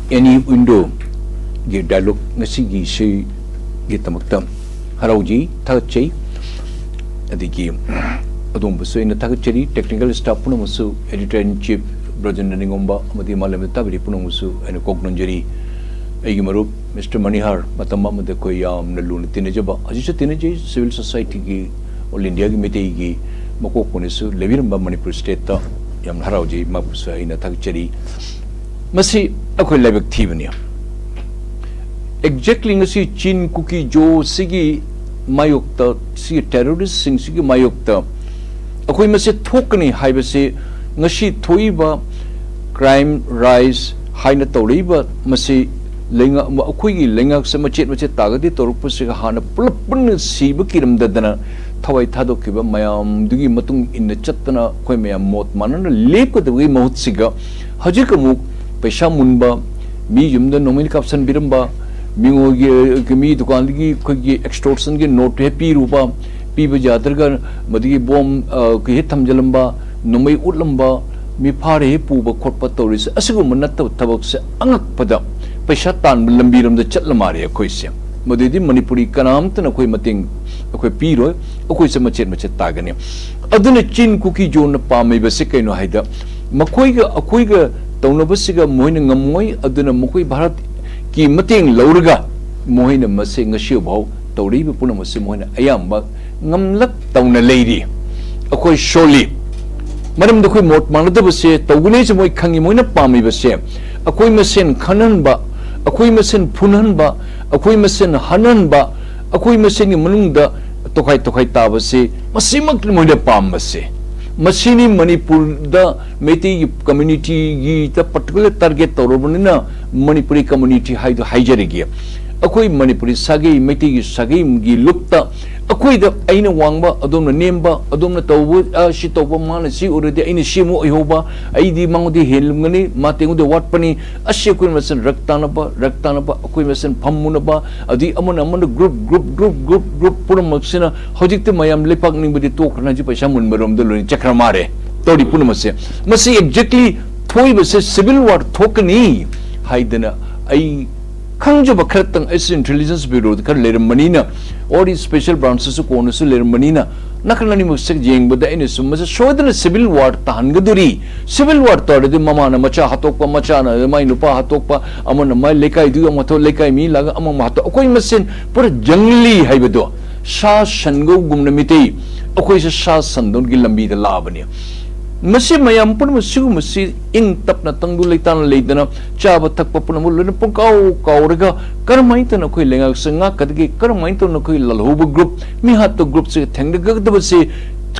any window gi dialogue ngasi gi shi gi tamaktam harauji thagchei adigi adom busu ina thagcheri technical staff puna musu editor in chief Brajan Ningomba amadi malam tabri puna musu ina kognonjeri aigi marup Mr. Manihar matamba made koi yam na lun tinejaba ajisa tineje civil society gi all India gi metei gi mako punisu leviramba Manipur state ta yam harauji mabusa ina thagcheri masi akoi lebek thibania exactly ngasi chin cookie jo sigi mayokta si terrorist sing sigi mayokta akoi mase thokni haibase ngasi thoiba crime rise haina tawriba mase lenga akoi gi lenga sama machet tagadi toruk se hana pulpun siba kiram dadana thawai thadokiba mayam dugi matung in chatna koi mayam mot manana leko de mahut siga hajikamu paisa munba mi yumda nomin kapsan biramba mi dukan gi khoi extortion gi note happy rupa pi bajadarga madigi bom ki thamjalamba nomai utlamba mi phare pu ba khotpa toris asigu manat tabak se angak pada paisa tan lambiram da chatlamare khoi se madidi manipuri kanam tan khoi mating khoi pi roi khoi se machet tagani aduna chin kuki jona pamai ba se kaino haida makhoi ga taunabasiga moina ngamoi aduna mokoi bharat ki mating lauraga moina mase ngasi bhau tawriba puna mase moina ayamba ngamlak tauna leiri akoi sholi maram da koi mot manada base tawgune se moi khangi moina pami base akoi masen khananba akoi masen phunanba akoi masen hananba akoi masen gi manungda tokai ta base masimak moina pam base masini Manipur da meti community gi ta particular target tawrobunina Manipuri community haidu haijarigi akoi Manipuri sagi meti gi sagi gi lupta akoi da aina wangba adomna nemba adomna tawbu shi tawba mana si uredi aina shimu ihoba aidi mangodi helmgani matengu de watpani ashe koi masan raktanaba akoi masan phammunaba adi amana group pura maksina hojikte mayam lepak ningbadi tokrana ji paisa munbarom de loni chakramare tawdi puna mase masi exactly thoi base civil war thokani haidana ai Kangjaba Kratang as intelligence bureau, the Lermanina, or these special branches of Konus Lermanina, Nakalani Musik Jing, but the Inisum was a show than a civil war Tangaduri, civil war Tori, the Mamana, Macha Hatopa, Machana, the Mainupa Hatopa, Amana, my Lekai, do Amato Lekai, me, Laga Amamato, Okoi Masin, put a jungly Haibedo, Shah Shango Gumnamiti, Okoi Shah Sandon Gilambi the Lavania. Masi mayam pun masi ing tap na tangdu leitan leidana chaba takpa pun mo lena pun kau rega karmai tan akoi lenga senga kadge karmai tan akoi lalhobu group mi hat to group se thengda gagda base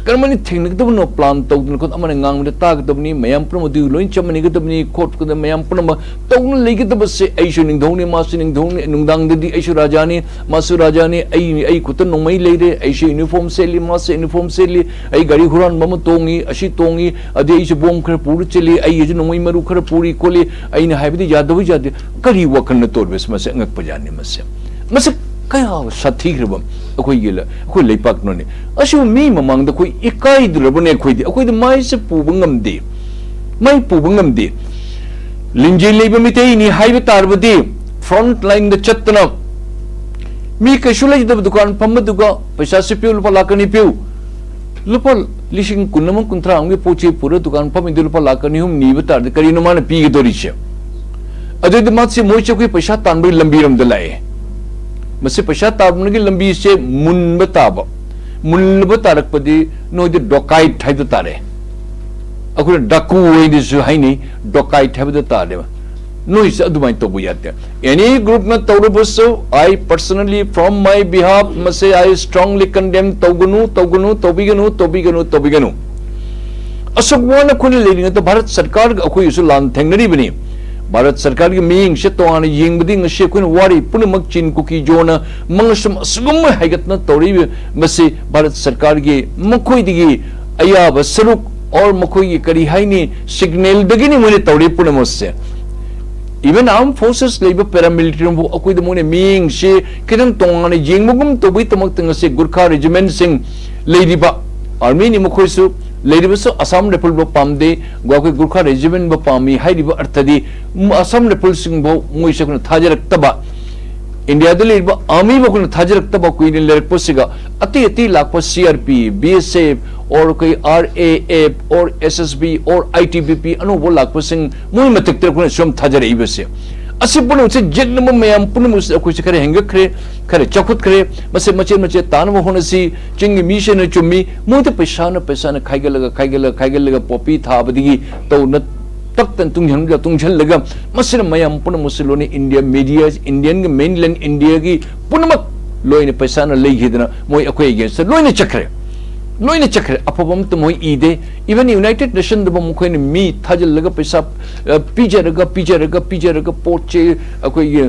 karmani thengna gagda no plan tawdun ko amana ngang de tag dabni mayam pun mo du loin chamani gadabni khot ko mayam pun ma tawun leigda base aishu ning dhoni masining dhoni nungdang de aishu rajani masu rajani ai kutan no mai leide aishu uniform seli mas uniform seli ai gari huran mama tongi ashi tongi ade aishu bom khar pur cheli ai je no mai maru khar puri koli ai na haibidi jadawi jade kari wakan na tor bes mas ngak pajani mas kaya sathi grabam akoi gela akoi leipak no ne asu mi mamang da koi ikai durabone akoi de akoi de mai se pubangam de mai pubangam de linje leiba mi te ni haiba tarbadi front line da chatna mi kashulai da dukan pamaduga paisa se piu lupa lakani piu lupa lishing kunam kuntra ange poche pura dukan pamidu lupa lakani hum ni batar de kari no mana pi ge dorisha ade de mat se moiche koi paisa tanbai lambiram de lai masi paisa tabnagi lambi se munba tarakpadi no de dokai thaidu tare akure daku wedi su haini dokai thaidu tare no is adumai tobu yate any group na tawrubusu I personally from my behalf must say I strongly condemn tobiganu asogwana khuni lening ta Bharat Sarkar akoi su lan thengnari bani Bharat Sarkar ki ming se toana yingbadi ngase kun wari punamak chin kuki jona mangasum asugum haigatna tori mase Bharat Sarkar ki makhoi digi ayaba saruk or makhoi ki kari haini signal dagi ni mone tori punamosse even armed forces labor paramilitary bo akoi de mone ming se kidan tongana yingbugum tobi tamak ngase Gurkha regiment sing lady ba army ni makhoi su लेरिबस Assam रेफल बो पामदे गोखै Gurkha regiment बो पामी हाइरिबो अर्थदि असम रेफल सिंह बो मोइसे कुन थाजरक्तबा India दे army बो कुन थाजरक्तबा कुइन लेरपसिगा अति अति lakh CRP BSF और कोई आरएएफ और एसएसबी और आईटीबीपी अनोबो लाख सिंह मोइ मतक तर कुन सोम थाजरइबसे असे पुन से जेग्नम मयाम पुन मुस अखोइ खरे हेंगखरे खरे चखुत खरे मसे मचे मचे तानव होनसी चिंग मिशन चुम्मी मोइते पैसा न खाइगलगा पॉपी थाबदिगी तो न तक्तन तुंगझन लगा मसिन मयाम पुन मुसलोनी इंडिया मीडिया इंडियन के मेनलैंड इंडिया की पुनमक लोइने पैसा न लेगिदना मोइ अखोइ अगेंस्ट लोइने चक्रे अफबम तो मोइ ईदे इवन यूनाइटेड नेशन दब मुखोइन मी थाजल पैसा पीजरगा पोचे अखोइ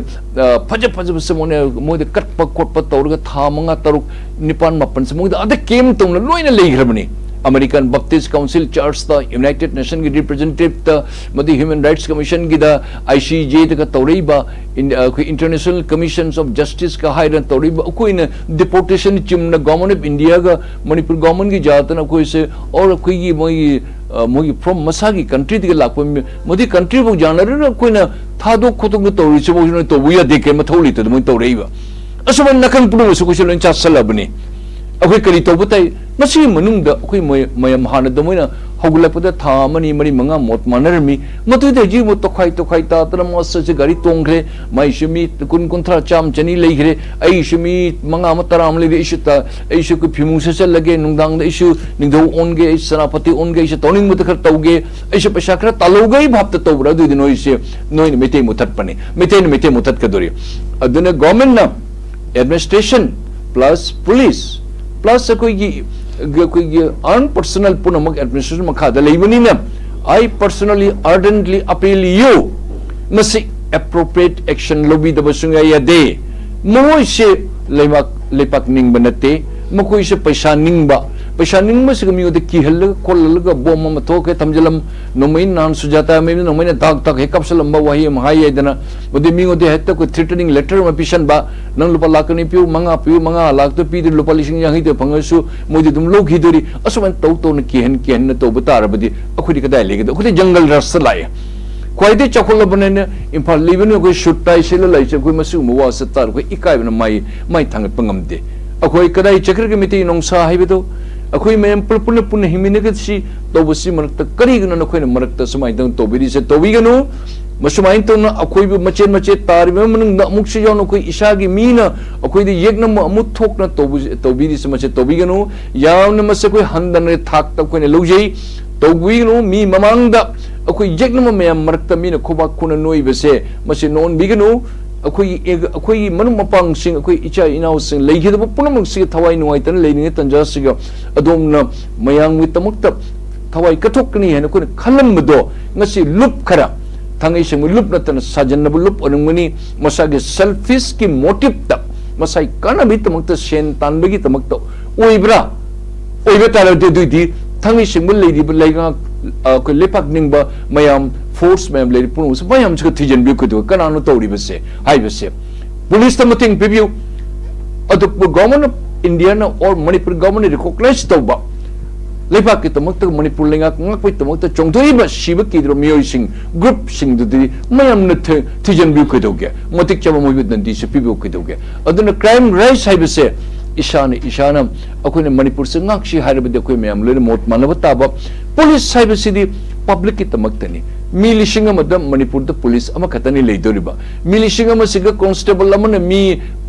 फज से मोने मोइदे कटप खोटप तौरगा था मंगा तरुक निपान मपन से मोइदे अदे केम तौन लोइने लेगिरबनी अमेरिकन बप्टिस्ट काउंसिल चर्च द यूनाइटेड नेशन की रिप्रेजेंटेटिव द मदी ह्यूमन राइट्स कमीशन की द आईसीजे द तौरीबा इंटरनेशनल कमीशन ऑफ जस्टिस का हाइरन तौरीबा कोई न डिपोर्टेशन चिमना गवर्नमेंट ऑफ इंडिया का मणिपुर गवर्नमेंट की जातन कोई से और कोई की मोई फ्रॉम मसा की कंट्री दी लाख मदी कंट्री बो जानर कोई न थादो खोतो तौरी से बो तो बुया देखे मथौली तो मोई तौरेबा असम नखन पुनो से कुछ लोन चासलबनी अखोई करी तौबताई मसी मनुंग अखोई मयम हाना दमोइना हौगलपदा था मनी मरी मंगा मोत मानरमी मतुदे जी मो तोखाई ता तरम से गाड़ी तोंगरे माइशमी कुन चाम चनी लेगरे आइशमी मंगा म तराम ले इशुता इशु को फिमु से लगे नुंगदांग इशु निंगदौ ओनगे सनापति ओनगे इशु तोनिंग मत खर तौगे इशु पैसा खर तालोगई भाप त तौबरा दुदि नोइसे नोइन मेते मुथत पने मेते मुथत कदोरी अदुने गवर्नमेंट ना एडमिनिस्ट्रेशन प्लस पुलिस प्लस कोई अर्न पर्सनल पुनमक एडमिनिस्ट्रेशन मखादा लेबनिना I personally ardently appeal you मसी एप्रोप्रिएट एक्शन लोबी दबसुंगा यादे मोइ से लेपाक निंग बनते मकोइ से पैसा निंग से मियोदे किहल कोललगा बोम म थोके थमजलम नोमैन नान सुजाता मे नोमैन दाग तक हे कपसलम वही महाय यदना बदे मियोदे हेत को थ्रेटनिंग लेटर म पिशन बा नंग लुपा लाकनी पिउ मंगा लाख तो पी लुपा लिसिंग यांगी ते फंगसु मोदि दुम लोखिदोरी असमन तौ न किहन न तो बतार बदि अखुदि कदाय लेगे अखुदि जंगल रस लाए क्वाइदे चखोल बने इम्फाल लिबन को शुटाई सेल लाइसे कोई मसु मुवा सतार को इकाइबन माई थांग पंगमदे अखोई कदाय चक्र के मिति नोंसा हाइबदो अखोई मैम पुन हिमिनगसी तौबसी मरक्ता करिगनो नखोइन मरक्ता समाय दं तौबिरि से तौबिगनो मसुमाइन तो न अखोई मचे तारिबे मनुंग अमुक से जौन अखोई इशागी मीना अखोई दे येगनम अमुक थोकना तौबिरि से मचे तौबिगनो यावन मसे कोई हंदन थाक त कोइन लौजै तौबिगनो मी ममांगदा अखोई येगनम मैम मरक्ता मीना खोबा खुन नोइबसे मसे नोन बिगनो अखोई मनु मपांग सिंग अखोई इचा इनाउ सिंग लेगिदब पुनमक सिग थवाई नुवाइतन लेनिने तंजा सिग अदोमना मयांग वितमक्त थवाई कथोकनी हेन कोन खलमदो ngasi लुप खरा थांगै सिंग लुप नतन साजनब लुप ओनंगनी मसागे सेल्फिश की मोटिव त मसाई काना बितमक्त सेन तानबगी तमक्त ओइब्रा ओइबे तारदे दुइदि थांगै सिंग लेदिब लेगा को लेपाक निंगबा मयाम फोर्स मैम ले पुनुस मयाम छ थिजन बि कुदो कनानो तौरी बसे हाइ बसे पुलिस त मथिंग पिबिउ अदु गवर्नमेंट ऑफ इंडिया न और मणिपुर गवर्नमेंट रिकॉग्नाइज तौबा लेपाक के तमक त मणिपुर लेंगा ngakpoi तमक त चोंथोइबा शिब किद्रो मियोइ सिंग ग्रुप सिंग दुदि मयाम न थिजन बि कुदोगे मतिक चबा मोइ दंदी से पिबिउ कुदोगे अदुन क्राइम राइस हाइ बसे ईशान अखोने मणिपुर से ngakshi हाइरबदे अखोइ मयाम ले मोट मानब ताबा पुलिस हाइ बसिदि पब्लिक की तमक्तनी मी लिसिंग अमदम मणिपुर द पुलिस अमा खतनी लेदोरिबा मी लिसिंग अमा सिग कांस्टेबल अमन मी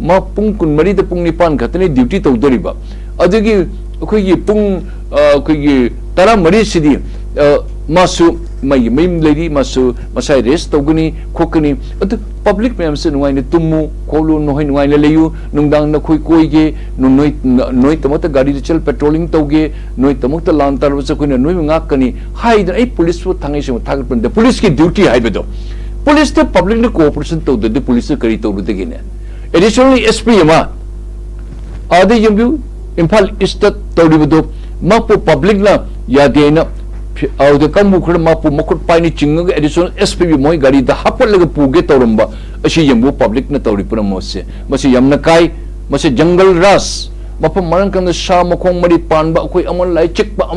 मा पुंग कुनमरी द पुंग निपान खतनी ड्यूटी तौदोरिबा अदगी अखोई पुंग अखोई तरा मरी सिदी मासु मई मेम लेडी मासु मसाई रेस्ट तौगनी खोकनी अद पब्लिक मैम से नुवाइने तुमु खोलु नोहै नुवाइने लेयु नुंगदांग न खोई कोइगे नोई तमत गाड़ी चल पेट्रोलिंग तौगे नोई तमत लान तार बस कोइने नोई ngakani हाइद ए पुलिस वो थांगै से थागपन द पुलिस की ड्यूटी हाइबदो पुलिस द पब्लिक न कोऑपरेशन तौद द पुलिस करी तौद दगिने एडिशनली एसपी मा आदे यम्बु इम्फाल ईस्ट तौरिबदो मापो पब्लिक ना यादेना और कमु खड़ मापू मखुट पाइनी चिंग एडिशनल एसपी मोई गाड़ी द हापलग पुगे तौरंबा अशी यम्बु पब्लिक न तौरी पुरम मोसे मसे यमना काय मसे जंगल रास mafam marang kam sa makong mari panba akoi amon lai chekba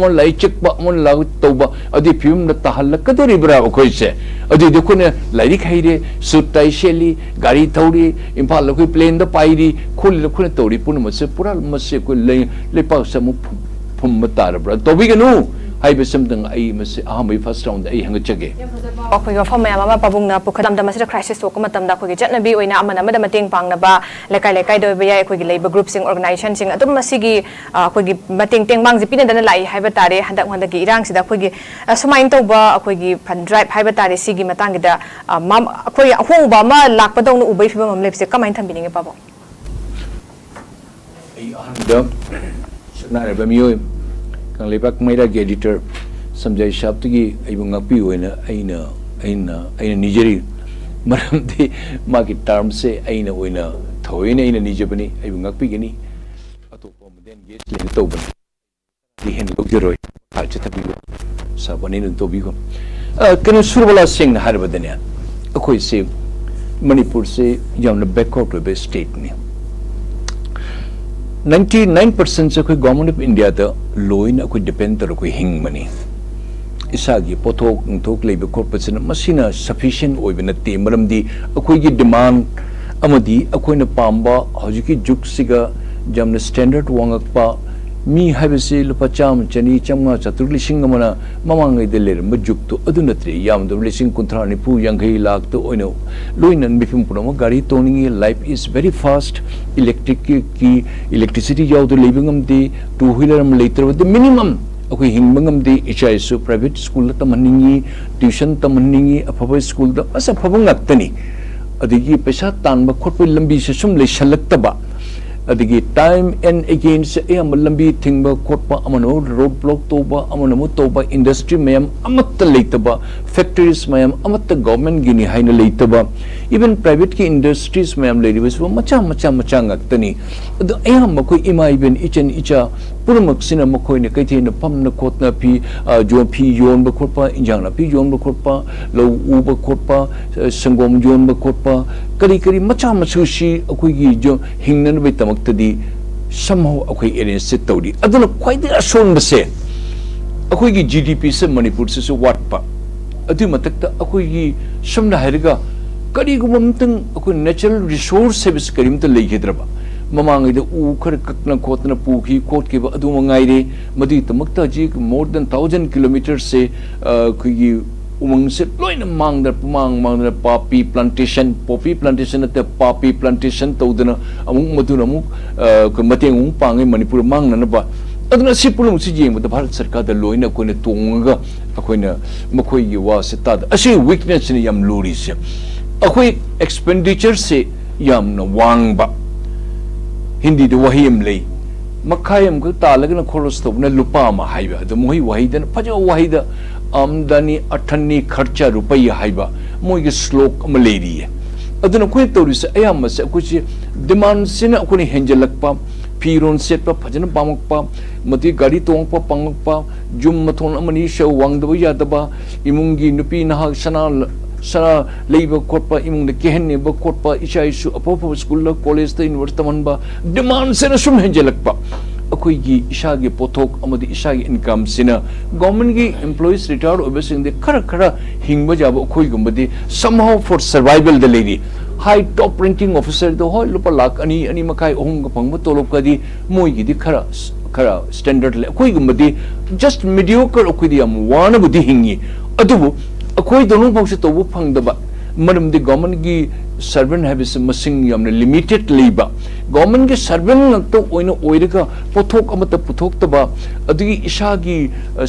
amon la toba adi phim na tahal kadori bra akoi se adi dekho ne lairi khaire sutai sheli gari thauri imphal akoi plane da pairi kholi khone tori pun mase pura mase ko le pa samu phum matar bra tobi ganu hai be samdang ai mase ahamai first round ai hanga chage akoi ga phom mama pabung na pukhadam da masira crisis to ko matam da khoi jatna bi oina amana amada mateng pangna ba lekai do be ya khoi gi labor group sing organization sing adum masigi khoi gi mateng teng bang ji pina dana lai hai ba tare handak gi irang sida khoi gi sumain to ba khoi gi fund drive hai ba tare sigi matang gi da khoi ahong ba ma lak pa dong nu ubai phibam am lepse kamai tham bininge pabo ai ahanda sakna ba miyo kang lebak maira gi editor samjai shabtigi aibu ngapi oina aina nijeri maramdi magi term se aina oina thoina aina nijabani aibu ngapi gani atopa moden guest len to ban di hen logiroi acha tabi sabani nun to bi ko kan surbala singh harbadania akoi se manipur se yamna backward to be state ni 99% से कोई government of India दा lion कोई depend तर कोई हिंग money इसागी पोथोक थोक लेबे corporation मसीना sufficient ओइबे नते मरमदी अखोइगी demand अमदी अखोइना Pamba हजिकी जुग सिगा जमना स्टैंडर्ड वांगकपा मी हाइबसे लुपा चाम चनी चमगा चतुर लिसिंग अमना ममांगै दे लेरम जुग तो अदु नत्रे याम दो लिसिंग कुंथ्रा निपु यांगै लाख तो ओइनो लोइनन बिफिम पुनम गाड़ी तोनिंग life is very fast electricity याव दो लेबिंगम दे टू व्हीलर म लेटर द मिनिमम अखोइ हिंगबंगम दे इचाइसु प्राइवेट स्कूल तमनिंगी ट्यूशन तमनिंगी अफबा स्कूल द अस अफबंग नक्तनी अदिगी पैसा तानबा खोटप लंबी से सुम लेसलक्तबा अदिगी टाइम एंड अगेन से एम लंबी थिंगबा खोटपा अमनो रोड ब्लॉक तोबा अमनो तोबा इंडस्ट्री मयम अमत लेतबा फैक्ट्रीज मयम अमत गवर्नमेंट गिनी हाइना लेतबा इवन प्राइवेट की इंडस्ट्रीज मयम लेरिबस मचा ngakतनी अद एम मको इमा इवन इचन इचा पुरमक्सिना मखोइने कैथेना पमना खोतना फी जो फी योन बखोटपा इंजांगना फी योन बखोटपा लो उ बखोटपा संगोम जोन बखोटपा करी मचा मसुशी अखोइगी जो हिंगनन बे तमक्तदी somehow अखोइ अरेंज से तौदी अदुना क्वाइद असोन बसे अखोइगी जीडीपी से मणिपुर से वाटपा अदु मतकता अखोइगी समना हायरगा करिगुमतंग अखोइ नेचुरल रिसोर्स सर्विस करिमत लेगेद्रबा ममांगैद उ खर ककना खोतना पुखी कोटकेबा अदु मंगाइरे मदि तमक्ता जी मोर देन 1000 किलोमीटर से खुगी उमंग से लोइन मांगदर पापी प्लांटेशन ते पापी प्लांटेशन तौदना अमुक मदुन अमुक मतेंग उंग पांगे मणिपुर मांगनबा अदुना सिपुलुम सि जेंबद भारत सरकार द लोइन कोने तोंगगा अखोइना मखोइगी वा से ताद असे वीकनेस ने यम लूरी से अखोइ एक्सपेंडिचर से यम न वांगबा हिंदी दो वही हम ले मखायम को तालगन खोरस तो न लुपा मा हाइबा द मोहि वही दन फजो वही द आमदनी अठन्नी खर्चा रुपया हाइबा मोइ के श्लोक अम लेरी है अदन कोइ तोरिस अयाम से कुछ डिमांड सिन कोनि हेंजलकपा फिरोन सेटपा फजन पामकपा मति गाड़ी तोंगपा पंगकपा जुम मथोन अमनी शो वांगदबा यादबा इमुंगी नुपी नहा सना लेबा खोटपा इमुंग केहन्नेबा खोटपा इचाइसु अपोप स्कूल कॉलेज द यूनिवर्सिटी तमनबा डिमांड से सुम हेंजलकपा अखोइगी इशागी पोथोक अमदि इशागी इनकम सिना गवर्नमेंट की एम्प्लॉइज रिटायर्ड ओबेसिंग दे खरा हिंगबा जाबो अखोइगुमबदि समहाउ फॉर सर्वाइवल द lady high top ranking officer दो हो लुपा लाख अनि मखाई ओहंग पंग तोलोप कदी मोइगी दि खरा स्टैंडर्ड ले अखोइगुमबदि जस्ट मीडियोकर अखोइदि यम वानबुदि हिंगी अदुबु अखोइ दोनों पक्षे तोबु फंगदबा मरमदि गवर्नमेंट की सर्वेंट हैबिस मसिंग यमने लिमिटेड लेबा गवर्नमेंट के सर्वेंट नक्तो ओइनो ओइरगा पोथोक अमत पुथोक्तबा अदुगी इशागी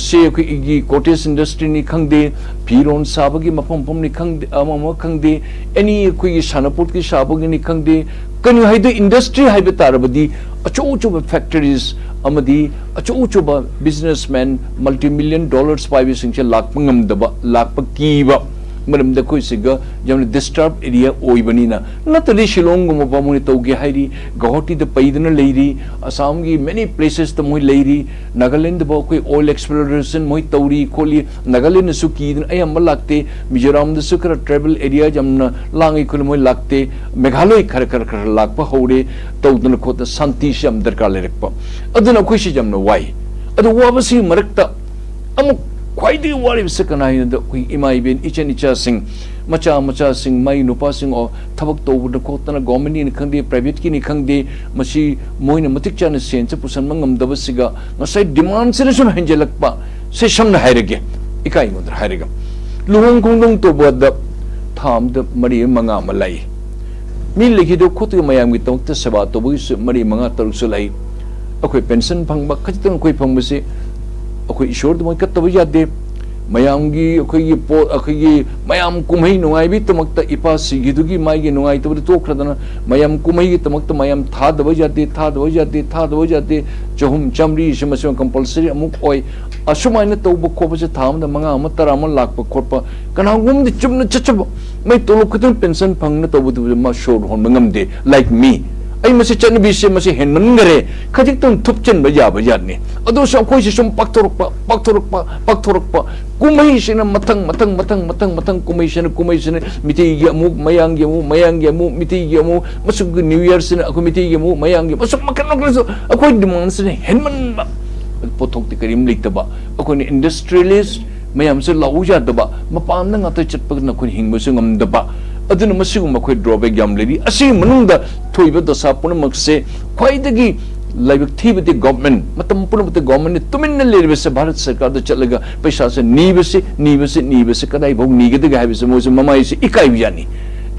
से की कोटेज इंडस्ट्री नि खंगदे फिरोन साबगी मफम नि खंगदे अमम खंगदे एनी कोई सानापुट की साबगी नि खंगदे कनि हाइदे इंडस्ट्री हाइबे तारबदी अचोचो फैक्टरीज अमदी अचोचो बिजनेसमैन मल्टी मिलियन डॉलर्स पाइबे सिंचे लाख पंगमदबा लाख पकीबा मरम द कोई सिगा जमने डिस्टर्ब एरिया ओइबनीना नतली शिलोंग गो मबामुनि तौगे हाइरी गुवाहाटी द पैदना लेरी असम की मेनी प्लेसेस द मोइ लेरी नागालैंड द कोई ऑयल एक्सप्लोरेशन मोइ तौरी खोली नागालैंड सु कीदन ay am lakte मिजोरम द सु कर ट्रैवल एरिया जमना लांगी कुल मोइ lakte मेघालय खर खर खर लाकपा हौरे तौदन खोत शांति से हम दरकार लेरकपा अदुना कोइ से जमना वाई अदु वाबसी मरकता अमुक ख्वाइदगी वारिब से कनाई द कोई इमा इबेन इचन इचा सिंह मचा मचा सिंह माई नुपा सिंह और थबक तौबद खोतना गवर्नमेंट नि खंगदे प्राइवेट की नि खंगदे मसी मोइना मतिक चाना सेन से पुसन मंगम दबसिगा नसाई डिमांड से सुम हंजलकपा से समना हायरगे इकाई मुद्र हायरगा लुहोंग खुंदोंग तौबद थाम द मरी मंगा मलाई मी लिखि दो खुद मयाम की तौत सेवा तौबगी मरी मंगा तरुक सुलाई अखोई पेंशन फंगबा खजितंग कोई फंगबसे अखोई ईश्वर दमोय कत्तब यादे मयामगी अखोई पो अखोई मयाम कुमई नुंगाइबी तमक्ता इपा सिगिदुगी माइगे नुंगाइ तबद तोखरदना मयाम कुमई तमक्ता मयाम थादब यादे चहुम चमरी समसम कंपल्सरी अमुक ओय असुमाइना तौब खोबसे थामदा मंगा अम तरा अम लाकप खोप कनागुम दि चुमना चचब मै तोलो खतन पेंशन फंगना तौबद मा शोर होन मंगमदे लाइक मी आई मसे चनबी से मसे हेनमनगरे खजितम थुपचन बजाब यादने अदो से कोई से सुम पक्थोरकपा कुमई से मतंग कुमई से मिति गे अमुक मयांग गे अमुक मिति गे अमुक मसुग न्यू ईयर से अखो मिति गे अमुक मयांग गे मसुग मकन अखो डिमांड से हेनमन पोथोक ते करीम लिखतबा अखो इंडस्ट्रियलिस्ट मयाम से लाउ जादबा मपान न ngata चटपग न खुन हिंगबसु ngमदबा अदुन मसिगु मखोय ड्रॉबैक याम लेरी असि मनुंगदा थोइबा दशा पुनमकसे ख्वाइदगी लाइक थीबदि गवर्नमेंट मतम पुनमते गवर्नमेंट तुमिन लेरिबसे भारत सरकार द चलगा पैसा से नीबसे कदाई भोग नीगदगा हाबिसे मोसे ममाई से इकाई बिजानी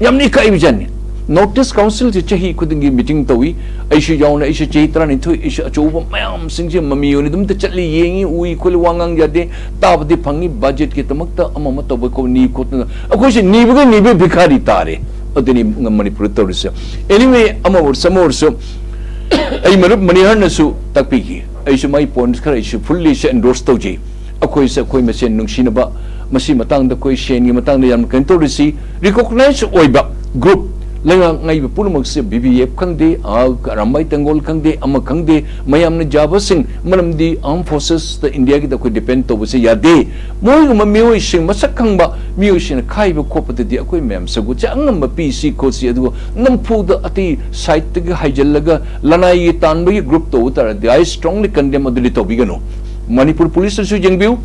यामनी इकाई बिजानी नोटिस काउंसिल से चही खुदिंगी मीटिंग तवी ऐसे जाऊना ऐसे चही तरह नहीं थोई ऐसे अचोब मयाम सिंह ममियों ने तुम तो चली येंगी उई कुल वांगांग जाते ताबदी फंगी बजट के तमकता अमम तब को नी कोतना अकोई से नीबे भिखारी तारे अदनी मणिपुर तौरसे एनीवे अमवर समोरसो ऐ मरुप मनिहर नसु तकपी की ऐसे माई पॉइंट्स खर ऐसे फुल्ली से एंडोर्स तौजी अकोई से कोई मसे नुंगसिनबा मसी मतंग द कोई शेन की मतंग द याम कंटोरसी रिकॉग्नाइज ओइबा ग्रुप लंगांगाइब पुनमक से वीवीएफ खंगदे रामबाई तंगोल खंगदे अम खंगदे मयामने जाबसिंग मनमदी आर्म फोर्सेस द इंडिया की कोई डिपेंड तौबसे यादे मोइगम मियोइसिंग मसक खंगबा मियोइसिन खाइब खोपदि अकोई मैम सगु चांगम पीसी कोसी अदु नमफुद अति साइट तग हाइजलगा लनाई तानबगी ग्रुप तो उतर आई स्ट्रांगली कंडेम अदुलि तौबिगनो मणिपुर पुलिस सु जेंगबिउ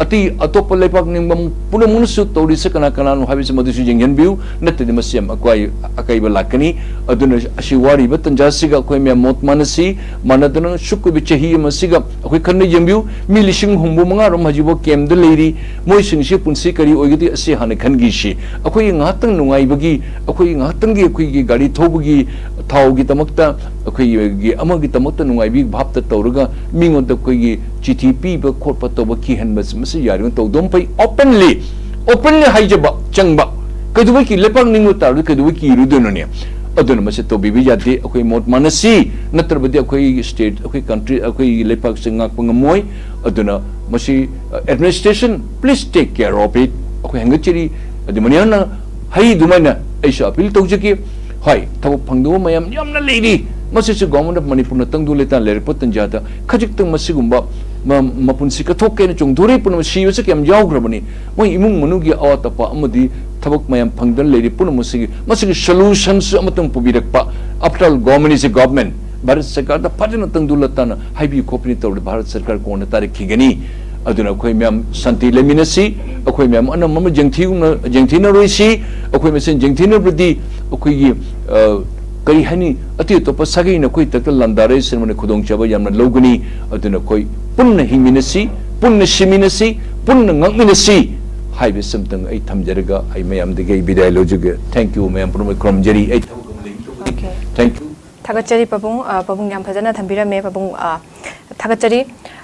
अति अतोप लेपाक निंगम पुनमुनसु तौरिसे कना कनानो हाबिसे मदुसु जेंगनबिउ नतदि मसियम अक्वाई अकैबा लाकनी अदुन अशिवारी बतंजासिगा अखोय मे मोत मानसी मानदन शुक बिचही मसिगा अखोय खन्ने जेंबिउ मि लिसिंग हुंबु मंगा रम हजिबो केम द लेरी मोय सिंगसे पुंसी करी ओइगदि असे हाने खनगिसि अखोय ngahtang नुंगाइबगी अखोय ngahtang गी अखोय गी गाड़ी थौबगी थावगी तमक्ता अखोय गी अमगी तमक्ता नुंगाइबी भापता तौरगा मिंगोद अखोय गी चिठी पीब खोप तौब की हनबस मसे यारिन तौदम पै ओपनली हाइजबा चंगबा कदुबे की लेपाक निंगो तारु कदुबे की रुदुनने अदुन मसे तो बिबि जाते अखोय मोट मानसी नत्रबदि अखोय स्टेट अखोय कंट्री अखोय लेपाक संगाक पंगमोय अदुना मसी administration please take care of it अखोय हंगचिरी अदुमनियाना हाई दुमाइना ऐसा अपील तौजके हाय थबक फंगदो मयाम यामना लेरी मसे गवर्नमेंट ऑफ मणिपुर तंगदु लेता लेरप तंजाता खजिक तंग मसिगुंबा मपुनसी कथोकेन चोंधोरे पुनम सीबसे केम यावग्रबनी मोय इमुंग मनुगी अवातपा अमदी थबक मयाम फंगदन लेरी पुनम मसिगी सॉल्यूशंस अमतंग पुबिरकपा after government is a government Bharat सरकार दा फजन तंगदुलताना हाइबी खोपनी तौर भारत सरकार कोन तारिख खिगनी अदुना अखोय म्याम शांति लेमिनसी अखोय म्याम अन मम जेंगथीना रोइसी अखोय मेसेन जेंगथीना ब्रदी अखोयगी कई हनी अति अतोप सगई न कोई तक लंदारे सिरमने खुदोंग चबा यामना लौगनी अदुना कोई पुन्न हिमिनसी पुन्न शिमिनसी पुन्न ngakminasi हाइबे समतंग आई थमजरगा आई मयाम दगे बिदाय लोजुगे थैंक यू मयाम पुरम क्रमजरी आई थैंक यू थागचरी पबुंग याम फजना थंबिरमे पबुंग थागचरी